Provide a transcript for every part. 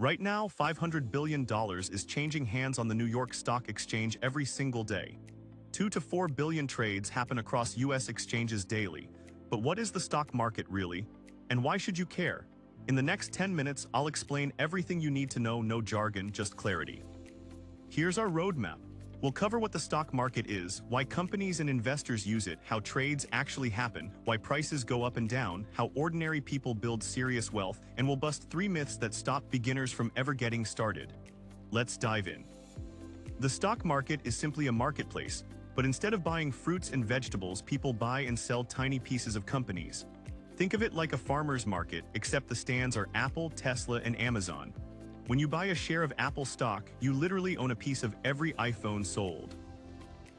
Right now, $500 billion is changing hands on the New York Stock Exchange every single day. 2 to 4 billion trades happen across U.S. exchanges daily. But what is the stock market really? And why should you care? In the next 10 minutes, I'll explain everything you need to know, no jargon, just clarity. Here's our roadmap. We'll cover what the stock market is, why companies and investors use it, how trades actually happen, why prices go up and down, how ordinary people build serious wealth, and we'll bust 3 myths that stop beginners from ever getting started. Let's dive in. The stock market is simply a marketplace, but instead of buying fruits and vegetables, people buy and sell tiny pieces of companies. Think of it like a farmer's market, except the stands are Apple, Tesla, and Amazon. When you buy a share of Apple stock, you literally own a piece of every iPhone sold.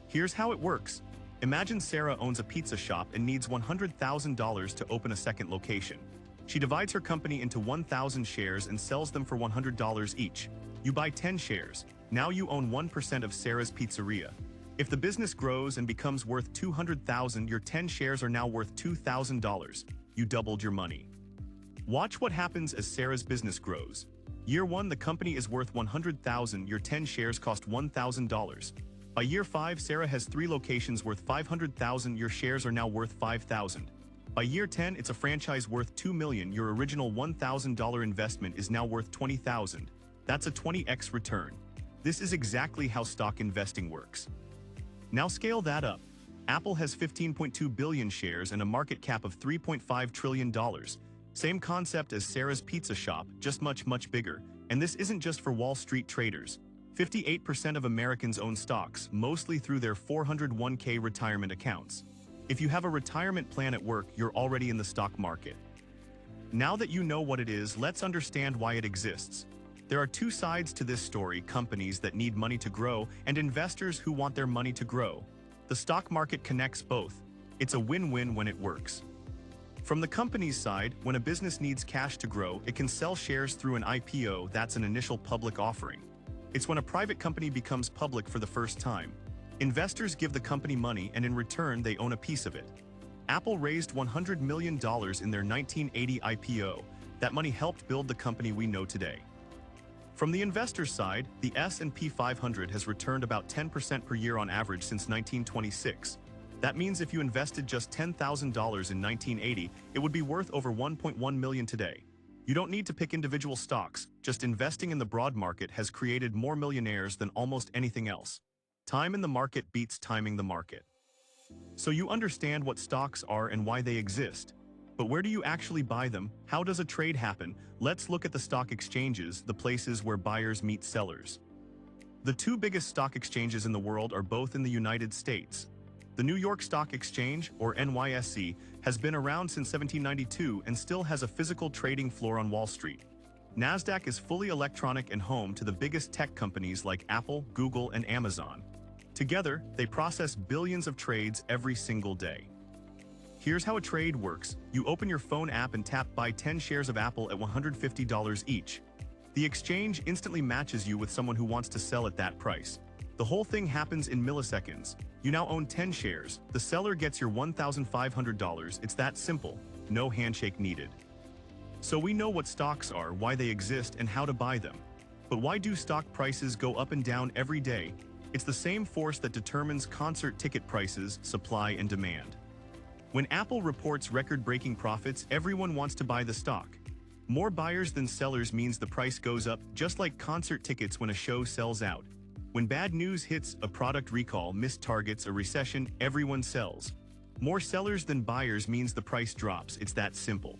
Here's how it works. Imagine Sarah owns a pizza shop and needs $100,000 to open a second location. She divides her company into 1,000 shares and sells them for $100 each. You buy 10 shares. Now you own 1% of Sarah's pizzeria. If the business grows and becomes worth $200,000, your 10 shares are now worth $2,000. You doubled your money. Watch what happens as Sarah's business grows. Year 1, the company is worth $100,000, your 10 shares cost $1,000. By year 5, Sarah has 3 locations worth $500,000, your shares are now worth $5,000. By year 10, it's a franchise worth $2 million, your original $1,000 investment is now worth $20,000. That's a 20x return. This is exactly how stock investing works. Now scale that up. Apple has 15.2 billion shares and a market cap of $3.5 trillion. Same concept as Sarah's pizza shop, just much bigger. And this isn't just for Wall Street traders. 58% of Americans own stocks, mostly through their 401k retirement accounts. If you have a retirement plan at work, you're already in the stock market. Now that you know what it is, let's understand why it exists. There are 2 sides to this story: companies that need money to grow and investors who want their money to grow. The stock market connects both. It's a win-win when it works. From the company's side, when a business needs cash to grow, it can sell shares through an IPO, that's an initial public offering. It's when a private company becomes public for the first time. Investors give the company money and in return they own a piece of it. Apple raised $100 million in their 1980 IPO. That money helped build the company we know today. From the investor's side, the S&P 500 has returned about 10% per year on average since 1926. That means if you invested just $10,000 in 1980, it would be worth over $1.1 million today. You don't need to pick individual stocks, just investing in the broad market has created more millionaires than almost anything else. Time in the market beats timing the market. So you understand what stocks are and why they exist. But where do you actually buy them? How does a trade happen? Let's look at the stock exchanges, the places where buyers meet sellers. The 2 biggest stock exchanges in the world are both in the United States. The New York Stock Exchange, or NYSE, has been around since 1792 and still has a physical trading floor on Wall Street. NASDAQ is fully electronic and home to the biggest tech companies like Apple, Google, and Amazon. Together, they process billions of trades every single day. Here's how a trade works. You open your phone app and tap buy 10 shares of Apple at $150 each. The exchange instantly matches you with someone who wants to sell at that price. The whole thing happens in milliseconds. You now own 10 shares. The seller gets your $1,500. It's that simple. No handshake needed. So we know what stocks are, why they exist, and how to buy them. But why do stock prices go up and down every day? It's the same force that determines concert ticket prices, supply, and demand. When Apple reports record-breaking profits, everyone wants to buy the stock. More buyers than sellers means the price goes up, just like concert tickets when a show sells out. When bad news hits, a product recall, missed targets, a recession, everyone sells. More sellers than buyers means the price drops. It's that simple.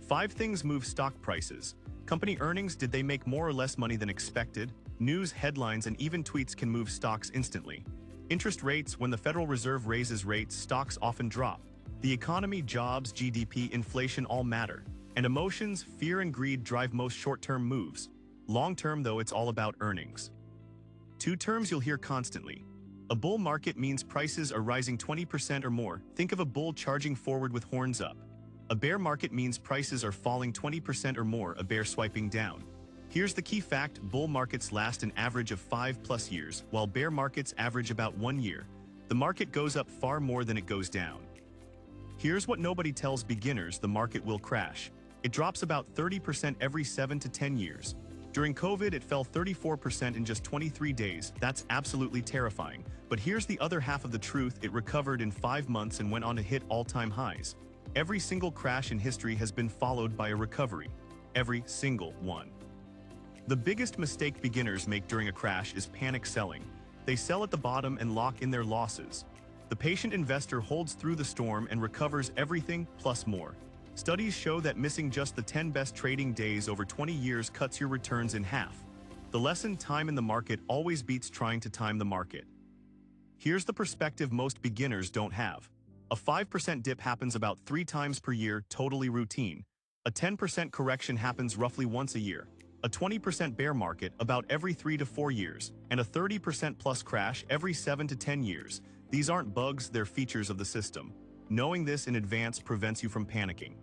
5 things move stock prices. Company earnings, did they make more or less money than expected? News, headlines, and even tweets can move stocks instantly. Interest rates, when the Federal Reserve raises rates, stocks often drop. The economy, jobs, GDP, inflation all matter. And emotions, fear and greed drive most short-term moves. Long-term though, it's all about earnings. 2 terms you'll hear constantly. A bull market means prices are rising 20% or more. Think of a bull charging forward with horns up. A bear market means prices are falling 20% or more, a bear swiping down. Here's the key fact: bull markets last an average of 5+ years, while bear markets average about 1 year. The market goes up far more than it goes down. Here's what nobody tells beginners: the market will crash. It drops about 30% every 7 to 10 years. During COVID, it fell 34% in just 23 days. That's absolutely terrifying. But here's the other half of the truth: it recovered in 5 months and went on to hit all-time highs. Every single crash in history has been followed by a recovery. Every single one. The biggest mistake beginners make during a crash is panic selling. They sell at the bottom and lock in their losses. The patient investor holds through the storm and recovers everything plus more. Studies show that missing just the 10 best trading days over 20 years cuts your returns in half. The lesson: time in the market always beats trying to time the market. Here's the perspective most beginners don't have. A 5% dip happens about 3 times per year, totally routine. A 10% correction happens roughly once a year. A 20% bear market about every 3 to 4 years, and a 30% plus crash every 7 to 10 years. These aren't bugs, they're features of the system. Knowing this in advance prevents you from panicking.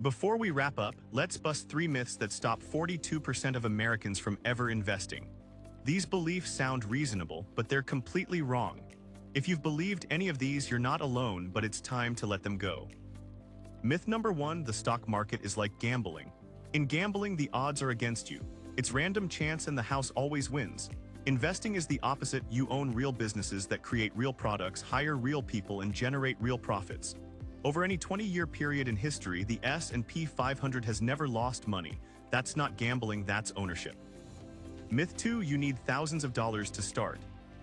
Before we wrap up, let's bust 3 myths that stop 42% of Americans from ever investing. These beliefs sound reasonable, but they're completely wrong. If you've believed any of these, you're not alone, but it's time to let them go. Myth number 1: the stock market is like gambling. In gambling, the odds are against you. It's random chance and the house always wins. Investing is the opposite. You own real businesses that create real products, hire real people, and generate real profits. Over any 20-year period in history, the S&P 500 has never lost money. That's not gambling, that's ownership. Myth 2: you need thousands of dollars to start.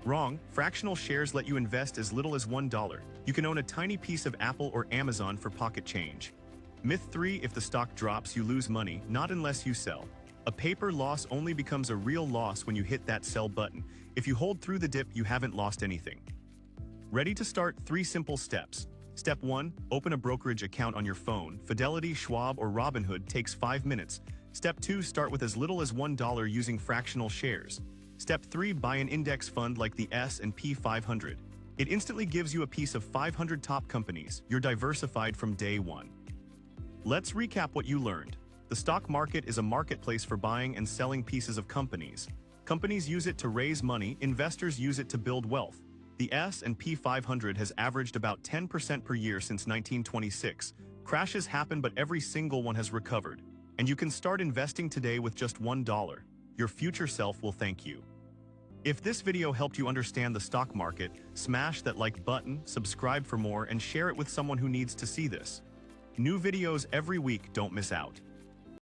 Wrong. Fractional shares let you invest as little as $1. You can own a tiny piece of Apple or Amazon for pocket change. Myth 3: if the stock drops, you lose money. Not unless you sell. A paper loss only becomes a real loss when you hit that sell button. If you hold through the dip, you haven't lost anything. Ready to start? 3 simple steps. Step 1: open a brokerage account on your phone. Fidelity, Schwab, or Robinhood takes 5 minutes. Step 2: start with as little as $1 using fractional shares. Step 3: buy an index fund like the S&P 500. It instantly gives you a piece of 500 top companies. You're diversified from day one. Let's recap what you learned. The stock market is a marketplace for buying and selling pieces of companies. Companies use it to raise money, investors use it to build wealth. The S&P 500 has averaged about 10% per year since 1926. Crashes happen, but every single one has recovered. And you can start investing today with just $1. Your future self will thank you. If this video helped you understand the stock market, smash that like button, subscribe for more, and share it with someone who needs to see this. New videos every week, don't miss out.